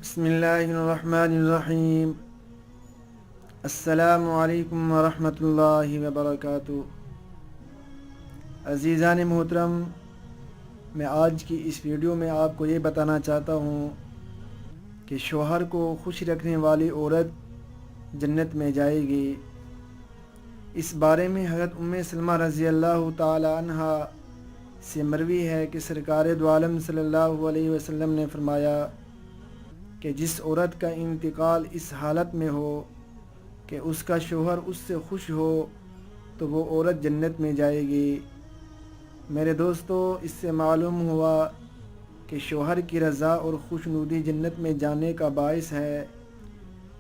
بسم اللہ الرحمن الرحیم۔ السلام علیکم ورحمۃ اللہ وبرکاتہ۔ عزیزان محترم، میں آج کی اس ویڈیو میں آپ کو یہ بتانا چاہتا ہوں کہ شوہر کو خوش رکھنے والی عورت جنت میں جائے گی۔ اس بارے میں حضرت سلمہ رضی اللہ تعالی عنہا سے مروی ہے کہ سرکار دو عالم صلی اللہ علیہ وسلم نے فرمایا کہ جس عورت کا انتقال اس حالت میں ہو کہ اس کا شوہر اس سے خوش ہو تو وہ عورت جنت میں جائے گی۔ میرے دوستو، اس سے معلوم ہوا کہ شوہر کی رضا اور خوشنودی جنت میں جانے کا باعث ہے،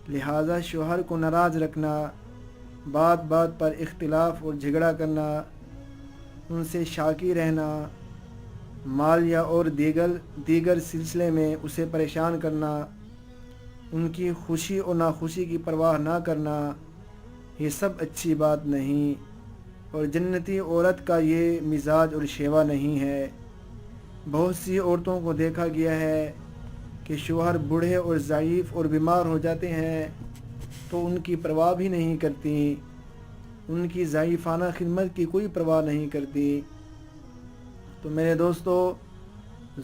لہٰذا شوہر کو ناراض رکھنا، بات بات پر اختلاف اور جھگڑا کرنا، ان سے شاکی رہنا، مال یا اور دیگر سلسلے میں اسے پریشان کرنا، ان کی خوشی اور ناخوشی کی پرواہ نہ کرنا، یہ سب اچھی بات نہیں، اور جنتی عورت کا یہ مزاج اور شیوہ نہیں ہے۔ بہت سی عورتوں کو دیکھا گیا ہے کہ شوہر بوڑھے اور ضعیف اور بیمار ہو جاتے ہیں تو ان کی پرواہ بھی نہیں کرتی، ان کی ضعیفانہ خدمت کی کوئی پرواہ نہیں کرتی۔ تو میرے دوستو،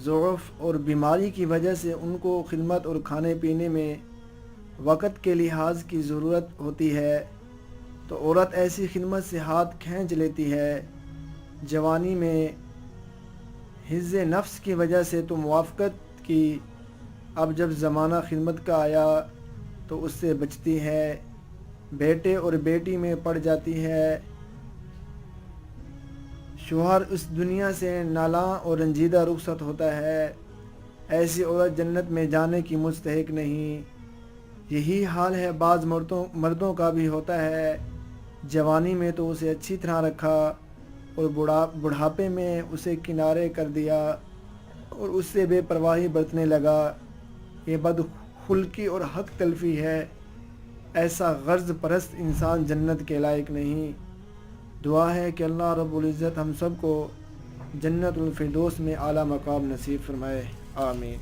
ضعف اور بیماری کی وجہ سے ان کو خدمت اور کھانے پینے میں وقت کے لحاظ کی ضرورت ہوتی ہے، تو عورت ایسی خدمت سے ہاتھ کھینچ لیتی ہے۔ جوانی میں حظ نفس کی وجہ سے تو موافقت کی، اب جب زمانہ خدمت کا آیا تو اس سے بچتی ہے، بیٹے اور بیٹی میں پڑ جاتی ہے۔ شوہر اس دنیا سے نالاں اور رنجیدہ رخصت ہوتا ہے، ایسی عورت جنت میں جانے کی مستحق نہیں۔ یہی حال ہے بعض مردوں کا بھی ہوتا ہے، جوانی میں تو اسے اچھی طرح رکھا اور بڑھاپے میں اسے کنارے کر دیا اور اس سے بے پرواہی برتنے لگا۔ یہ بدخلقی اور حق تلفی ہے، ایسا غرض پرست انسان جنت کے لائق نہیں۔ دعا ہے کہ اللہ رب العزت ہم سب کو جنت الفردوس میں اعلیٰ مقام نصیب فرمائے، آمین۔